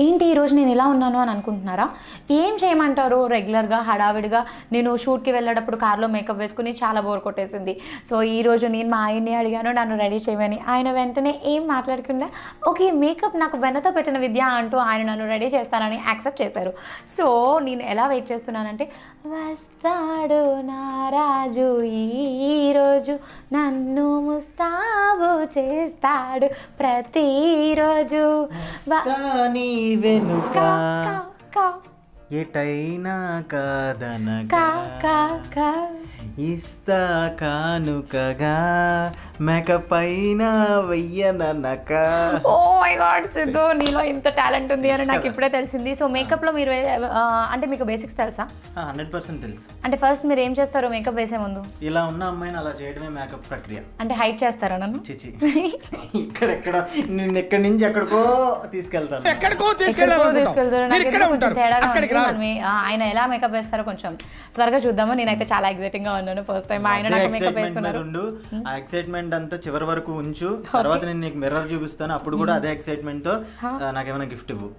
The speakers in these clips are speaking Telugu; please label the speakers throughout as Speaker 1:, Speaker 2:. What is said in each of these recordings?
Speaker 1: ఏంటి ఈరోజు నేను ఇలా ఉన్నాను అని అనుకుంటున్నారా? ఏం చేయమంటారు? రెగ్యులర్గా హడావిడిగా నేను షూట్కి వెళ్ళేటప్పుడు కార్లో మేకప్ వేసుకుని చాలా బోర్ కొట్టేసింది. సో ఈరోజు నేను మా ఆయన్ని అడిగాను నన్ను రెడీ చేయమని. ఆయన వెంటనే ఏం మాట్లాడకుండా ఓకే మేకప్ నాకు వెన్నతో పెట్టిన విద్య అంటూ ఆయన నన్ను రెడీ చేస్తానని యాక్సెప్ట్ చేశారు. సో నేను ఎలా వెయిట్ చేస్తున్నానంటే వస్తాడు నా రాజు ఈరోజు నన్ను ముస్తాబు చేస్తాడు ప్రతిరోజు
Speaker 2: వెనుక ఎటైనా కాదనగా ఇస్తా కానుకగా మేకపైన వెయ్యననక.
Speaker 1: ఓ మై గాడ్ సిద్ధు, నీలో ఇంత టాలెంట్ ఉంది అని నాకు ఇప్పుడే తెలిసింది. సో మేకప్లో మీరు అంటే మీకు బేసిక్స్ తెలుసా?
Speaker 2: 100% తెలుసు.
Speaker 1: అంటే ఫస్ట్ మీరు ఏం చేస్తారు మేకప్ వేసే ముందు?
Speaker 2: ఇలా ఉన్న అమ్మాయిని అలా చేయడమే మేకప్ ప్రక్రియ.
Speaker 1: అంటే హైట్ చేస్తారా నన్ను?
Speaker 2: చిచి ఇక్కడెక్కడ నిన్ను ఎక్కడి నుంచి ఎక్కడికో తీసుకెళ్తాను.
Speaker 1: ఆయన ఎలా మేకప్ వేస్తారో కొంచెం త్వరగా చూద్దాము. నేనైతే చాలా ఎక్సైటింగ్ గా ఉన్నాను. ఫస్ట్ టైం ఆయన నాకు మేకప్ వేస్తున్నారు.
Speaker 2: ఆ ఎక్సైట్మెంట్ అంతా చివరి వరకు ఉంచు, తర్వాత నేను నీకు మిర్రర్ చూపిస్తాను, అప్పుడు కూడా అదే ఎక్సైట్మెంట్ తో నాకేమైనా గిఫ్ట్ ఇవ్వు.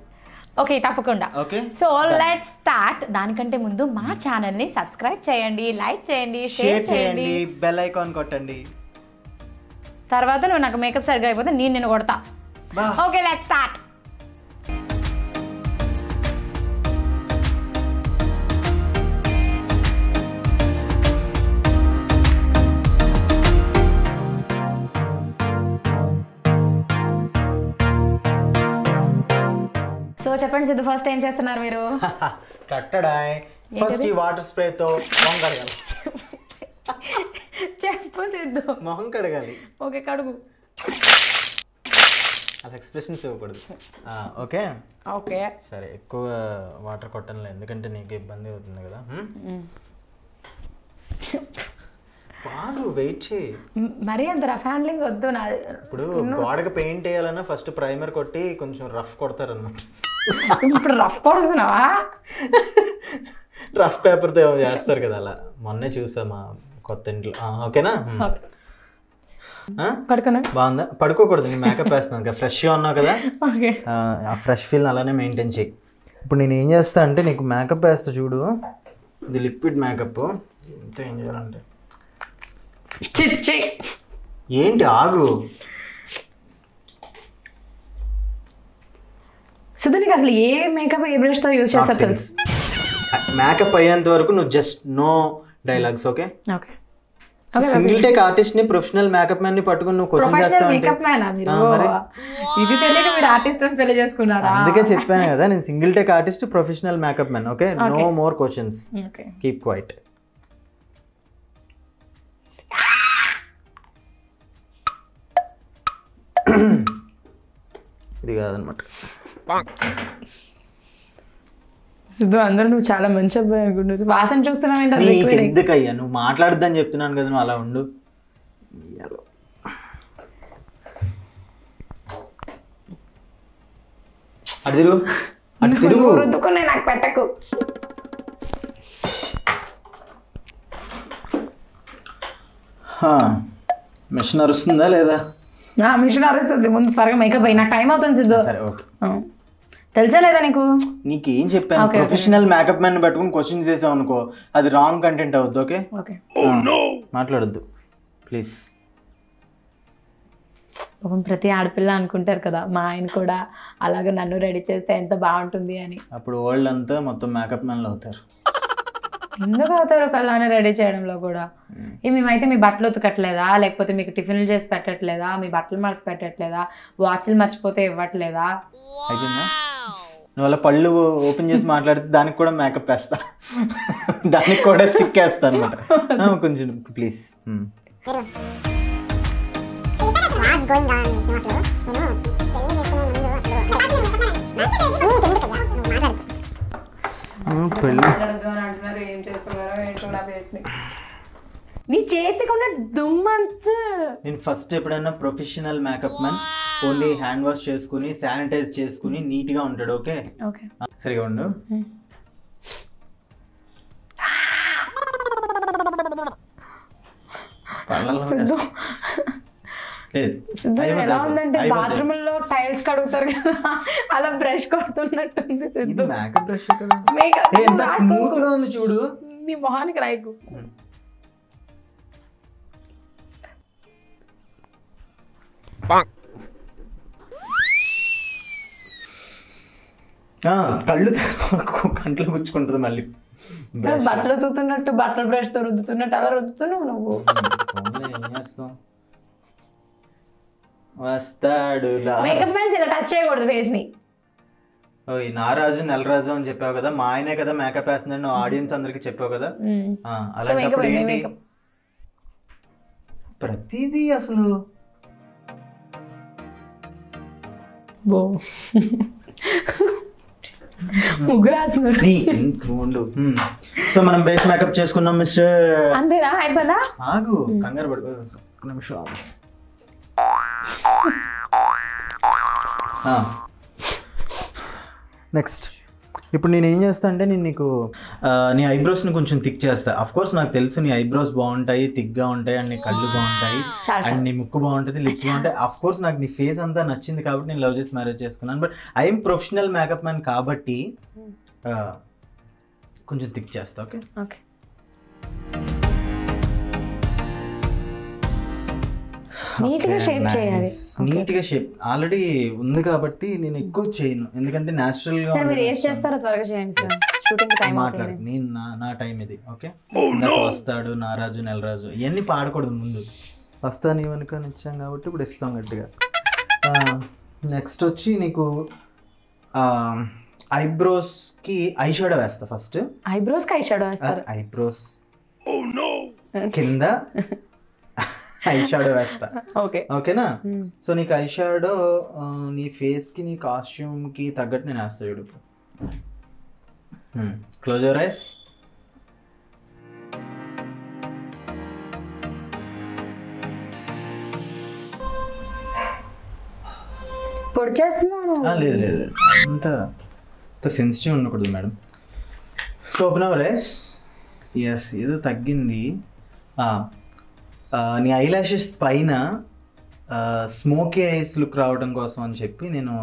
Speaker 1: ఓకే తప్పకుండా.
Speaker 2: Okay
Speaker 1: so let's start. దానికంటే ముందు మా ఛానల్ ని సబ్స్క్రైబ్ చేయండి, లైక్ చేయండి, షేర్ చేయండి,
Speaker 2: బెల్ ఐకాన్ కొట్టండి.
Speaker 1: తర్వాత నువ్వు నాకు మేకప్ సరిగ్గా అయిపోతే నేను కొడతా. Okay let's start. సో చెప్పండి సిద్ధు, ఫస్ట్ ఏం చేస్తున్నారు మీరు?
Speaker 2: కట్టడాయ్. ఫస్ట్ ఈ వాటర్ స్ప్రే తో మొహం కడగాలి.
Speaker 1: చెప్పు సిద్ధు.
Speaker 2: మొహం కడగాలి.
Speaker 1: ఓకే కడుగు.
Speaker 2: అది ఎక్స్ప్రెషన్స్ ఇవ్వకూడదు. ఓకే
Speaker 1: ఓకే
Speaker 2: సరే, ఎక్కువ వాటర్ కొట్టనులే ఎందుకంటే నీకు ఇబ్బంది అవుతుంది కదా. బాగు వెయిట్ చేయి.
Speaker 1: మరీ అంత రఫ్ హ్యాండ్లింగ్ వద్దు. నా
Speaker 2: ఇప్పుడు గోడకి పెయింట్ వేయాలన్నా ఫస్ట్ ప్రైమర్ కొట్టి కొంచెం రఫ్ కొడతారు అనమాట.
Speaker 1: ఇప్పుడు రఫ్ కొడుతున్నావా?
Speaker 2: రఫ్ పేపర్తో ఏమో చేస్తారు కదా అలా. మొన్నే చూసా మా కొత్త ఇంట్లో. ఓకేనా? బాగుందా? పడుకోకూడదు, నేను మేకప్ వేస్తాను కదా, ఫ్రెష్గా ఉన్నావు కదా, ఆ ఫ్రెష్ ఫీల్ అలానే మెయింటైన్ చేయి. ఇప్పుడు నేను ఏం చేస్తా అంటే నీకు మేకప్ వేస్తా చూడు. ఇది లిక్విడ్ మేకప్. ఎంత ఏం చేయాలంటే ఏంటి ఆగు
Speaker 1: సిద్ధు, నీకు అసలు ఏ మేకప్ ఏ బ్రష్ తో యూజ్ చేస్తారు తెలుసు?
Speaker 2: మేకప్ అయ్యేంత వరకు నువ్వు just no dialogues. Okay
Speaker 1: okay.
Speaker 2: Single take artist ని, ప్రొఫెషనల్ మేకప్ మ్యాన్ ని పట్టుకుని నువ్వు క్వశ్చన్ చేస్తావు.
Speaker 1: మేకప్ మ్యాన్ మీరు? ఇది తెలియక మీరు ఆర్టిస్ట్ అని పెళ్లి చేసుకున్నారా?
Speaker 2: అందుకే చెప్పాను కదా నేను single take artist, professional makeup man. Okay, no more questions, keep quiet. ఇది కాదనమాట
Speaker 1: సిద్ధు, అందరూ నువ్వు చాలా మంచి అబ్బాయి అనుకుంటున్నావు. వాసన చూస్తున్నావు
Speaker 2: ఎందుకయ్యా? నువ్వు మాట్లాడద్దని చెప్తున్నాను కదా, నువ్వు అలా ఉండు. అటు తిరుగు, అటు తిరుగు.
Speaker 1: రుద్దుకునే నాకు పెట్టకు.
Speaker 2: మిషన్ అరుస్తుందా లేదా?
Speaker 1: మిషన్ అరుస్తుంది. ముందు త్వరగా మేకప్ అయ్యి నాకు టైం అవుతుంది సిద్ధు.
Speaker 2: సరే ఓకే.
Speaker 1: తెలుసా లేదా నీకు?
Speaker 2: నీకు ఏం చెప్పాను, ప్రొఫెషనల్ మేకప్ మ్యాన్ పట్టుకుని క్వశ్చన్స్ చేసావు అనుకో, అది రాంగ్ కంటెంట్ అవుద్ది. ఓకే
Speaker 1: ఓకే,
Speaker 2: మాట్లాడద్దు ప్లీజ్.
Speaker 1: ప్రతి ఆడపిల్ల అనుకుంటారు కదా, మా ఆయన కూడా అలాగే నన్ను రెడీ చేస్తే ఎంత బాగుంటుంది అని.
Speaker 2: అప్పుడు వరల్డ్ అంతా మొత్తం మేకప్ మ్యాన్లు అవుతారు.
Speaker 1: ఎందుకు అవుతారు పిల్లని రెడీ చేయడంలో కూడా? మేమైతే మీ బట్టలు ఉతకట్లేదా, లేకపోతే మీకు టిఫిన్లు చేసి పెట్టట్లేదా, మీ బట్టలు మర్చి పెట్టట్లేదా, వాచ్లు మర్చిపోతే ఇవ్వట్లేదా?
Speaker 2: అయిపోయిందా? నువ్వు అలా పళ్ళు ఓపెన్ చేసి మాట్లాడితే దానికి కూడా మేకప్ వేస్తా, దానికి కూడా స్టిక్ వేస్తా అనమాట. కొంచెం ప్లీజ్.
Speaker 1: నీ చేతికి ఉన్న దుమ్మంతా.
Speaker 2: నేను ఫస్ట్ ఎప్పుడైనా professional makeup man only hand wash చేసుకుని శానిటైజ్ చేసుకుని నీట్ గా ఉంటాడు. ఓకే
Speaker 1: ఓకే
Speaker 2: సరిగా ఉండు. లేదు
Speaker 1: సిద్ధు ఎలా ఉందంటే బాత్రూమ్ లో టైల్స్ కడుగుతారు కదా అలా బ్రష్ కొడుతున్నట్టుంది సిద్ధు.
Speaker 2: మేకప్ బ్రష్ కదా, ఎంత స్మూత్ గా ఉంది చూడు.
Speaker 1: నీ మొహానికి రాయకు.
Speaker 2: కళ్ళు కంట్లో గుచ్చుకుంటుంది మళ్ళీ.
Speaker 1: బట్టలు రుద్దుతున్నట్టు బట్టల బ్రష్ తో రుద్దుతున్నట్టు అలా రుద్దుతున్నావు నువ్వు.
Speaker 2: ఏం చేస్తాం, వస్తాడు.
Speaker 1: మేకప్ మ్యాన్స్ ఇలా టచ్ చేయకూడదు ఫేస్ ని.
Speaker 2: నారాజు నెలరాజు అని చెప్పావు కదా, మా ఆయనే కదా మేకప్ వేస్తుందని నువ్వు ఆడియన్స్ అందరికి చెప్పావు కదా. అలాంటప్పుడు ఏంటి ప్రతిదీ అసలు
Speaker 1: ముగ్గురు రాస్తున్నారు.
Speaker 2: సో మనం బేస్ మేకప్ చేసుకున్నాం మిస్టర్.
Speaker 1: అంతేనా, అయిపోయిందా?
Speaker 2: ఆగు, కంగారు పడుకో, ఒక నిమిషం. నెక్స్ట్ ఇప్పుడు నేను ఏం చేస్తా అంటే నేను నీకు నీ ఐబ్రోస్ని కొంచెం థిక్ చేస్తా. అఫ్ కోర్స్ నాకు తెలుసు నీ ఐబ్రోస్ బాగుంటాయి, థిక్గా ఉంటాయి, అండ్ నీ కళ్ళు బాగుంటాయి, అండ్ నీ ముక్కు బాగుంటుంది, లిప్స్ బాగుంటాయి. అఫ్ కోర్స్ నాకు నీ ఫేస్ అంతా నచ్చింది కాబట్టి నేను లవ్ చేసి మ్యారేజ్ చేసుకున్నాను. But I'm professional makeup man కాబట్టి కొంచెం థిక్ చేస్తా. Okay
Speaker 1: okay. నీట్గా షేప్ చేయాలి.
Speaker 2: నీట్గా షేప్ ఆల్రెడీ ఉంది కాబట్టి నేను ఎక్కువ చేయను, ఎందుకంటే న్యాచురల్గా.
Speaker 1: సార్ మీరు ఏం చేస్తారో త్వరగా చేయండి సార్, షూటింగ్ టైం
Speaker 2: మాట్లాడు. నేను నా టైం ఇది. ఓకే, వస్తాడు నారాజు నెలరాజు ఇవన్నీ పాడకూడదు ముందు. వస్తా నీ వెనుక ఇచ్చాం కాబట్టి ఇప్పుడు ఇస్తాం గట్టిగా. నెక్స్ట్ వచ్చి నీకు ఐబ్రోస్కి ఐ షాడో వేస్తా. ఫస్ట్
Speaker 1: ఐబ్రోస్కి ఐ షాడో వేస్తారు.
Speaker 2: ఐబ్రోస్ కింద ఐ షాడో వేస్తా. ఓకేనా? సో నీకు ఐ షాడో నీ ఫేస్కి నీ కాస్ట్యూమ్కి తగ్గట్టు నేను వేస్తా. చూడు, క్లోజ్ యువర్ ఐస్.
Speaker 1: పొడి చేస్తున్నాను.
Speaker 2: లేదు లేదు, అంత సెన్సిటివ్ ఉండకూడదు madam. So open your eyes. Yes, ఏదో తగ్గింది. నీ ఐ లాషెస్ పైన స్మోకీ ఐస్ లుక్ రావడం కోసం అని చెప్పి నేను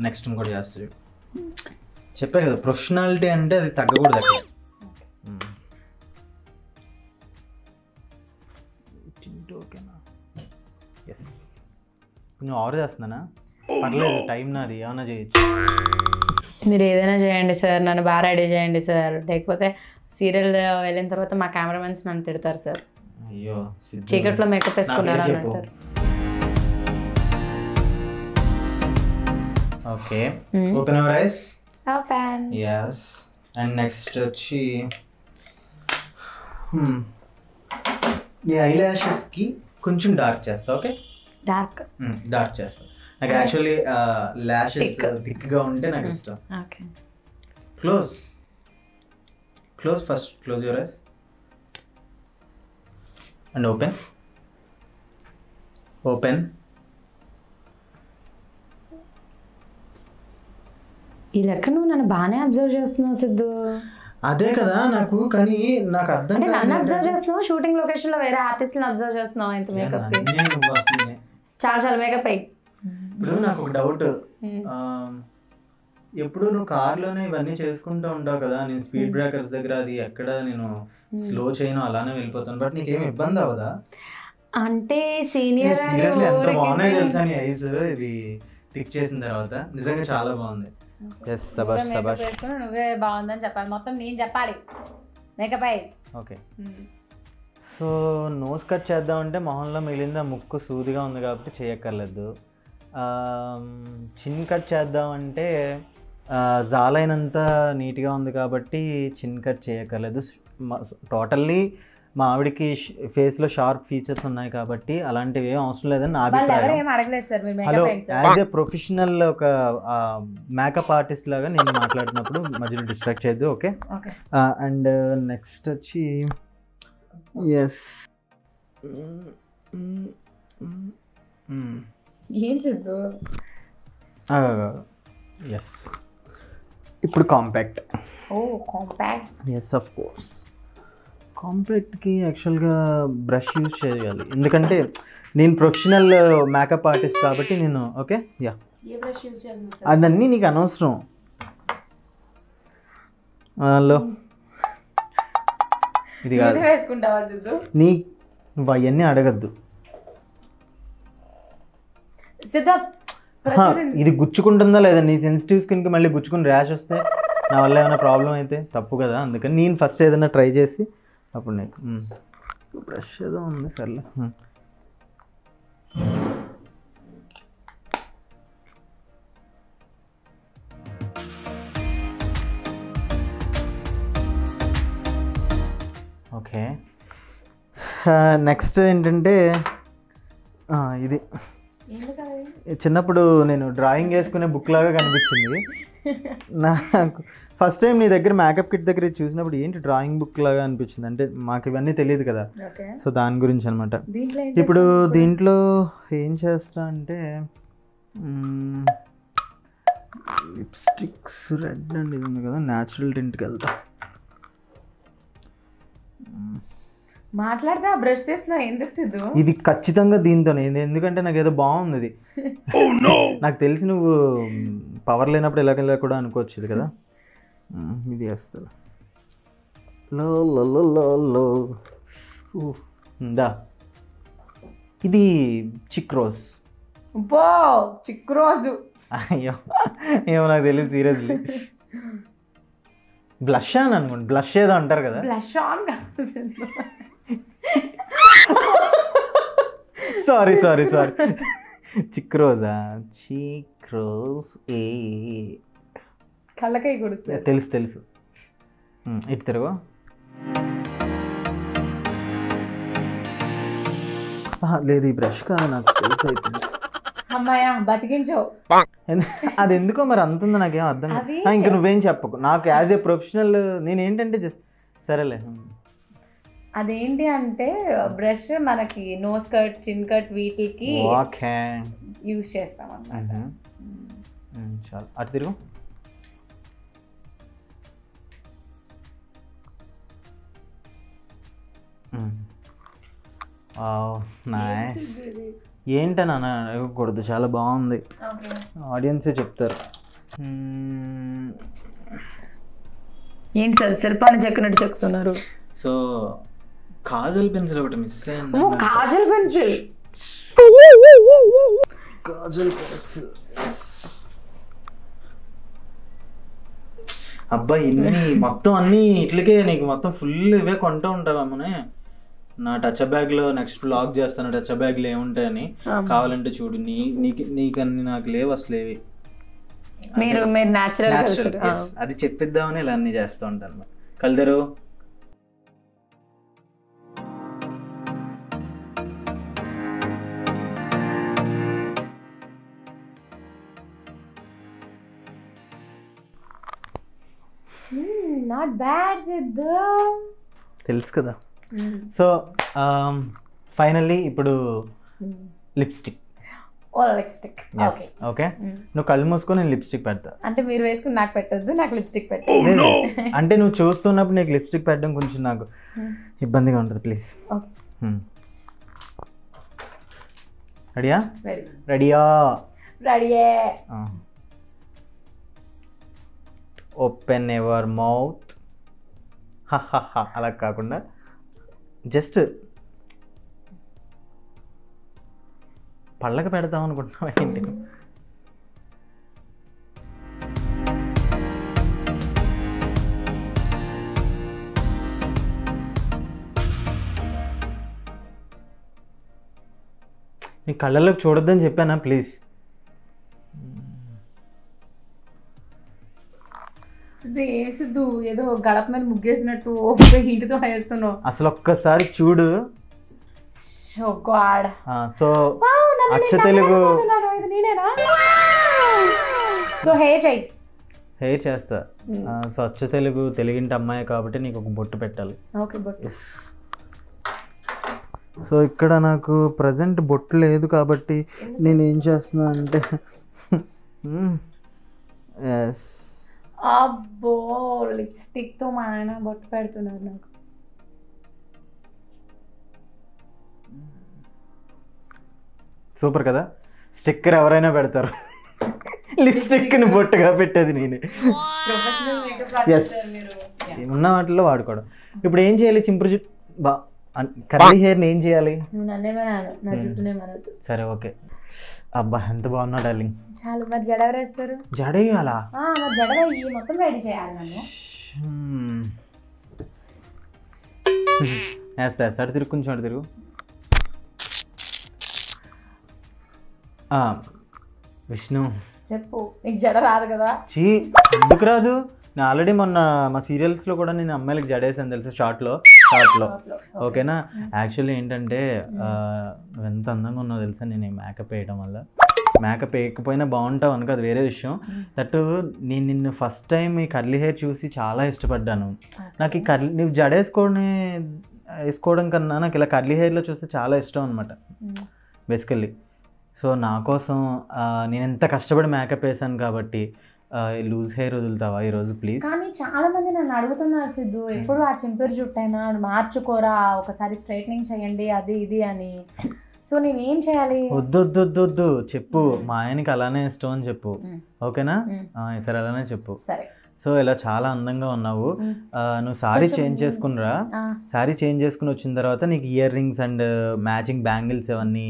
Speaker 2: నెక్స్ట్ ఇంకోటి చేస్తాడు. చెప్పా కదా ప్రొఫెషనాలిటీ అంటే అది తగ్గకూడదు అక్కడ. ఓకేనా? ఎస్, కొంచెం ఆర్డర్ చేస్తున్నానా? పర్లేదు, టైం నాది, ఏమన్నా చేయొచ్చు.
Speaker 1: మీరు ఏదైనా చేయండి సార్, నన్ను బాగా రెడీ చేయండి సార్, లేకపోతే సీరియల్ వెళ్ళిన తర్వాత మా కెమెరామెన్స్ నన్ను తిడతారు సార్.
Speaker 2: అయ్యో,
Speaker 1: చీకట్లో మేకప్ వేసుకున్నారు అని అంటారు.
Speaker 2: Okay, open your ice.
Speaker 1: Open.
Speaker 2: yes. And next వచ్చి నీ ఐ లాషెస్కి కొంచెం డార్క్ చేస్తా. ఓకే, డార్క్ చేస్తా. నాకు యాక్చువల్లీ లాషెస్ థిక్గా ఉంటే నాకు ఇష్టం.
Speaker 1: Okay,
Speaker 2: close first, close your eyes and open.
Speaker 1: ఈ లెక్క నువ్వు నన్ను బాగానే అబ్జర్వ్ చేస్తున్నావు సిద్ధు.
Speaker 2: అదే కదా నాకు, కానీ నాకు అర్థం
Speaker 1: అంటే నన్ను అబ్జర్వ్ చేస్తున్నావు, షూటింగ్ లొకేషన్ లో వేరే ఆర్టిస్ట్ని అబ్జర్వ్ చేస్తున్నావు. ఇంత మేకప్ చాలా మేకప్ అయ్యి.
Speaker 2: ఇప్పుడు నాకు ఒక డౌట్, ఎప్పుడు నువ్వు కార్లోనే ఇవన్నీ చేసుకుంటూ ఉంటావు కదా, నేను స్పీడ్ బ్రేకర్స్ దగ్గర అది ఎక్కడ నేను స్లో చేయను, అలానే వెళ్ళిపోతాను. బట్ నీకేం ఇబ్బంది అవ్వదా?
Speaker 1: అంటే సీనియర్
Speaker 2: ఎంత బాగున్నాయి తెలుసా నీ ఐస్, ఇది టిక్ చేసిన తర్వాత నిజంగా చాలా బాగుంది.
Speaker 1: నువ్వే బాగుందని చెప్పాలి, మొత్తం నేను చెప్పాలి మేకప్ అయ్యి.
Speaker 2: ఓకే, సో నోస్ కట్ చేద్దామంటే మొహంలో మిగిలింది ముక్కు సూదిగా ఉంది కాబట్టి చేయక్కర్లేదు. చిన్ కట్ చేద్దామంటే జాలైనంత నీట్గా ఉంది కాబట్టి చిన్ కట్ చేయక్కర్లేదు. టోటల్లీ మా ఆవిడకి ఫేస్లో షార్ప్ ఫీచర్స్ ఉన్నాయి కాబట్టి అలాంటివి ఏం అవసరం లేదని నా అభిప్రాయం. హలో, యాజ్ ఏ ప్రొఫెషనల్ ఒక మేకప్ ఆర్టిస్ట్ లాగా నేను మాట్లాడుతున్నప్పుడు మధ్యలో డిస్ట్రాక్ట్ చేయొద్దు. ఓకే, అండ్ నెక్స్ట్ వచ్చి ఎస్,
Speaker 1: ఏం సిద్ధు,
Speaker 2: ఎస్, ఇప్పుడు compact.
Speaker 1: Oh compact,
Speaker 2: yes of course. కాంపాక్ట్కి యాక్చువల్గా బ్రష్ యూజ్ చేయాలి, ఎందుకంటే నేను ప్రొఫెషనల్ మేకప్ ఆర్టిస్ట్ కాబట్టి నేను ఓకే యా అదన్నీ నీకు అనవసరం. హలో ఇది కాదు నీ నువ్వు అవన్నీ అడగద్దు. ఇది గుచ్చుకుంటుందా లేదా, నీ సెన్సిటివ్ స్కిన్కి మళ్ళీ గుచ్చుకుని ర్యాష్ వస్తే నా వల్ల ఏమైనా ప్రాబ్లం అయితే తప్పు కదా. అందుకని నేను ఫస్ట్ ఏదైనా ట్రై చేసి అప్పుడు నీకు బ్రష్ ఏదో ఉంది సర్లే. ఓకే నెక్స్ట్ ఏంటంటే ఇది చిన్నప్పుడు నేను డ్రాయింగ్ వేసుకునే బుక్ లాగా కనిపించింది నాకు. ఫస్ట్ టైం నీ దగ్గర మేకప్ కిట్ దగ్గర చూసినప్పుడు ఏంటి డ్రాయింగ్ బుక్ లాగా అనిపించింది, అంటే మాకు ఇవన్నీ తెలియదు కదా, సో దాని గురించి అనమాట. ఇప్పుడు దీంట్లో ఏం చేస్తా అంటే లిప్స్టిక్స్ రెడ్ అండ్ ఇది ఉంది కదా, న్యాచురల్ టింట్కి వెళ్తా.
Speaker 1: మాట్లాడితే ఆ బ్రష్ తీస్తున్నా ఎందుకు సిద్ధు?
Speaker 2: ఇది ఖచ్చితంగా దీంతోనే, ఎందుకంటే నాకు ఏదో బాగుంది ఇది. నాకు తెలిసి నువ్వు పవర్ లేనప్పుడు ఎలాగెలా కూడా అనుకోవచ్చు ఇది కదా. ఇది వేస్తా దా. ఇది చిక్ రోజ్.
Speaker 1: చిక్ రోజు
Speaker 2: అయ్యో ఏమో నాకు తెలియదు సీరియస్లీ. బ్లష్ అని అనుకోండి, బ్లష్ ఏదో అంటారు కదా.
Speaker 1: Blush on
Speaker 2: sorry sorry sorry cheek రోజా, చిక్ రోజ్ ఏ
Speaker 1: కళ్ళకై గుడిస్తుంది.
Speaker 2: తెలుసు తెలుసు. ఇటు తిరుగు. లేదు ఈ బ్రష్ కాదు నాకు తెలుసు అవుతుంది.
Speaker 1: అమ్మాయా బతికించో.
Speaker 2: అది ఎందుకో మరి అంతుందో నాకేం అర్థం కాదు. ఇంక నువ్వేం చెప్పకు, నాకు యాజ్ ఏ ప్రొఫెషనల్ నేను ఏంటంటే జస్ట్ సరేలే.
Speaker 1: అదేంటి అంటే బ్రష్ మనకి నోస్ కట్, చిన్ కట్ వీటికి యూజ్ చేస్తాం అన్నమాట.
Speaker 2: చాలు అటు తిరుగు. నైస్. ఏంటని అడగకూడదు, చాలా బాగుంది, ఆడియన్సే చెప్తారు.
Speaker 1: ఏంటి సార్ శిల్పాన్ని చెక్కినట్టు చెప్తున్నారు?
Speaker 2: సో కాజల్ పెన్సిల్ ఒకటి మిస్ అయింది.
Speaker 1: Kajal pencil,
Speaker 2: Kajal pencil. అబ్బాయి ఇన్ని మొత్తం అన్నీ ఇట్లకే నీకు మొత్తం ఫుల్ ఇవే కొంటూ ఉంటావమ్మనే. నా టచ్ బ్యాగ్లో నెక్స్ట్ బ్లాగ్ చేస్తాను, టచ్ బ్యాగ్లో ఏముంటాయని కావాలంటే చూడు. నీకు అన్ని నాకు లేవు అసలు ఏవి.
Speaker 1: మీరు న్యాచురల్
Speaker 2: అది చెప్పిద్దామని ఇలా అన్ని చేస్తూ ఉంటాను. కలదరు
Speaker 1: నాట్ బ్యాడ్ సిద్ధు,
Speaker 2: తెలుసు కదా. సో ఫైనల్లీ ఇప్పుడు లిప్స్టిక్.
Speaker 1: లిప్స్టిక్
Speaker 2: ఓకే, నువ్వు కళ్ళు మూసుకొని నేను లిప్స్టిక్ పెడతా.
Speaker 1: అంటే మీరు వేసుకుని నాకు పెట్టొద్దు, నాకు లిప్స్టిక్ పెట్టదు.
Speaker 2: అంటే నువ్వు చూస్తున్నప్పుడు నీకు లిప్స్టిక్ పెట్టడం కొంచెం నాకు ఇబ్బందిగా ఉంటుంది, ప్లీజ్. రెడీయా? రెడీయా?
Speaker 1: రెడీయే.
Speaker 2: Open your mouth. అలా కాకుండా జస్ట్ పళ్ళకి పెడతాం అనుకుంటున్నావు ఏంటి? నీ కళ్ళలోకి చూడొద్దని చెప్పానా? ప్లీజ్.
Speaker 1: సిద్ధు ఏదో గడప మీద ముగ్గేసినట్టు హీట్తో వేస్తున్నావు.
Speaker 2: అసలు ఒక్కసారి చూడు. సో అచ్చ తెలుగు.
Speaker 1: సో
Speaker 2: హెయిర్ చేస్తా. సో అచ్చ తెలుగు తెలుగింటి అమ్మాయి కాబట్టి నీకు ఒక బొట్టు పెట్టాలి. సో ఇక్కడ నాకు ప్రజెంట్ బొట్టు లేదు కాబట్టి నేను ఏం చేస్తున్నా అంటే
Speaker 1: అబ్బో లిప్స్టిక్ తో మా ఆయన బొట్టు పెడుతున్నారు నాకు.
Speaker 2: సూపర్ కదా. స్టిక్కర్ ఎవరైనా పెడతారు, లిప్స్టిక్ని బొట్టుగా పెట్టేది నేనే. ఎస్, ఉన్న వాటిలో వాడుకోవడం. ఇప్పుడు ఏం చేయాలి? చింపురు జుట్టు కర్లీ హెయిర్ని ఏం చేయాలి? సరే ఓకే. అబ్బా ఎంత బాగున్నా డార్లింగ్.
Speaker 1: చాలు. మరి జడ ఎవరు వేస్తారు?
Speaker 2: జడ వేయాలా?
Speaker 1: జడ మొత్తం రెడీ చేయాలి నన్ను.
Speaker 2: వేస్తాడు. తిరుగు, కొంచెం అటు తిరుగు. విష్ణు
Speaker 1: చెప్పు, నీకు జడ రాదు కదా?
Speaker 2: ఎందుకు రాదు? నేను ఆల్రెడీ మొన్న మా సీరియల్స్లో కూడా నేను అమ్మాయిలకు జడేసాను తెలుసు, షార్ట్లో. ఓకేనా? యాక్చువల్లీ ఏంటంటే నువ్వు ఎంత అందంగా ఉన్నావు తెలుసా నేను మేకప్ వేయడం వల్ల. మేకప్ వేయకపోయినా బాగుంటావు అనుకో, అది వేరే విషయం. దట్ నేను నిన్ను ఫస్ట్ టైం ఈ కర్లీ హెయిర్ చూసి చాలా ఇష్టపడ్డాను. నాకు ఈ నువ్వు వేసుకోవడం కన్నా నాకు ఇలా కర్లీ హెయిర్లో చూస్తే చాలా ఇష్టం అనమాట బేసికల్లీ. సో నా కోసం నేను ఎంత కష్టపడి మేకప్ వేసాను కాబట్టి లూజ్ హెయిర్ వదులుతావా ఈరోజు ప్లీజ్?
Speaker 1: కానీ చాలా మంది నన్ను అడుగుతున్నారు సిద్ధు, ఎప్పుడు ఆ చింపిరి జుట్టైనా మార్చుకోరా, ఒకసారి స్ట్రైట్నింగ్ చేయండి అది ఇది అని. సో నేను ఏం చేయాలి?
Speaker 2: వద్దు చెప్పు, మా ఆయనకి అలానే ఇష్టం అని చెప్పు. ఓకేనా? సరే అలానే చెప్పు.
Speaker 1: సరే.
Speaker 2: సో ఇలా చాలా అందంగా ఉన్నావు. నువ్వు సారీ చేంజ్ చేసుకునిరా. సారీ చేంజ్ చేసుకుని వచ్చిన తర్వాత నీకు ear rings and matching bangles అవన్నీ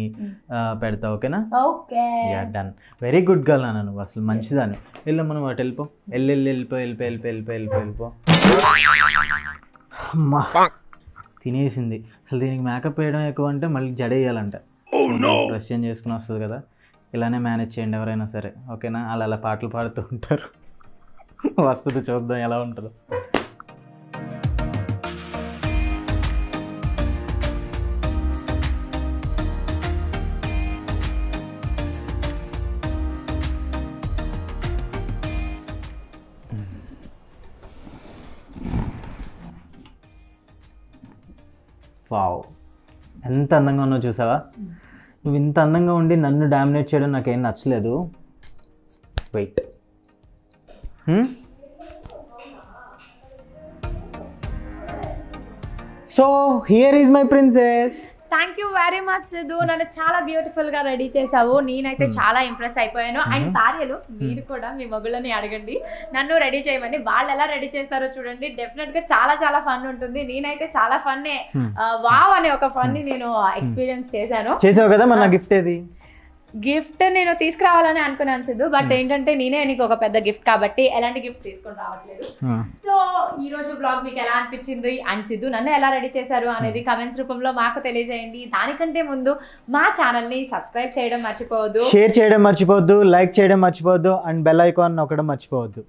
Speaker 2: పెడతా. ఓకేనా?
Speaker 1: Okay.
Speaker 2: Yeah done. Very good girl అన్న, నువ్వు అసలు మంచిదాన్ని. వెళ్ళమ్మా నువ్వు అటు వెళ్ళిపో. వెళ్ళిపో. అమ్మా తినేసింది. అసలు దీనికి మేకప్ వేయడం ఎక్కువ అంటే మళ్ళీ జడేయాలంట. బ్రష్ చేంజ్ చేసుకుని వస్తుంది కదా. ఇలానే మేనేజ్ చేయండి ఎవరైనా సరే. ఓకేనా? అలా పాటలు పాడుతూ ఉంటారు. వస్తుంది, చూద్దాం ఎలా ఉంటుందో. వావ్, ఎంత అందంగా ఉన్నావు చూసావా? నువ్వు ఇంత అందంగా ఉండి నన్ను డామినేట్ చేయడం నాకేం నచ్చలేదు. Wait. So here is my princess.
Speaker 1: Thank you very much Siddhu, నన్ను చాలా బ్యూటిఫుల్ గా రెడీ చేసావు. నేనైతే చాలా ఇంప్రెస్ అయిపోయాను. అండ్ భార్యలు మీరు కూడా మీ మగుళ్ళని అడగండి నన్ను రెడీ చేయమని. వాళ్ళు ఎలా రెడీ చేస్తారో చూడండి. డెఫినెట్ గా చాలా చాలా ఫన్ ఉంటుంది. నేనైతే చాలా ఫన్ వావ్ అనే ఒక ఫన్ ని నేను ఎక్స్పీరియన్స్ చేశావు
Speaker 2: కదా. మన గిఫ్ట్ ఏది?
Speaker 1: గిఫ్ట్ నేను తీసుకురావాలని అనుకున్నాను సిద్ధు, బట్ ఏంటంటే నేనే నీకు ఒక పెద్ద గిఫ్ట్ కాబట్టి ఎలాంటి గిఫ్ట్స్ తీసుకొని రావట్లేదు. సో ఈ రోజు బ్లాగ్ మీకు ఎలా అనిపించింది అండ్ సిద్ధు నన్ను ఎలా రెడీ చేశారు అనేది కమెంట్స్ రూపంలో మాకు తెలియజేయండి. దానికంటే ముందు మా ఛానల్ ని సబ్స్క్రైబ్ చేయడం మర్చిపోవద్దు,
Speaker 2: షేర్ చేయడం మర్చిపోవద్దు, లైక్ చేయడం మర్చిపోవద్దు, అండ్ బెల్ ఐకాన్ నొక్కడం మర్చిపోవద్దు.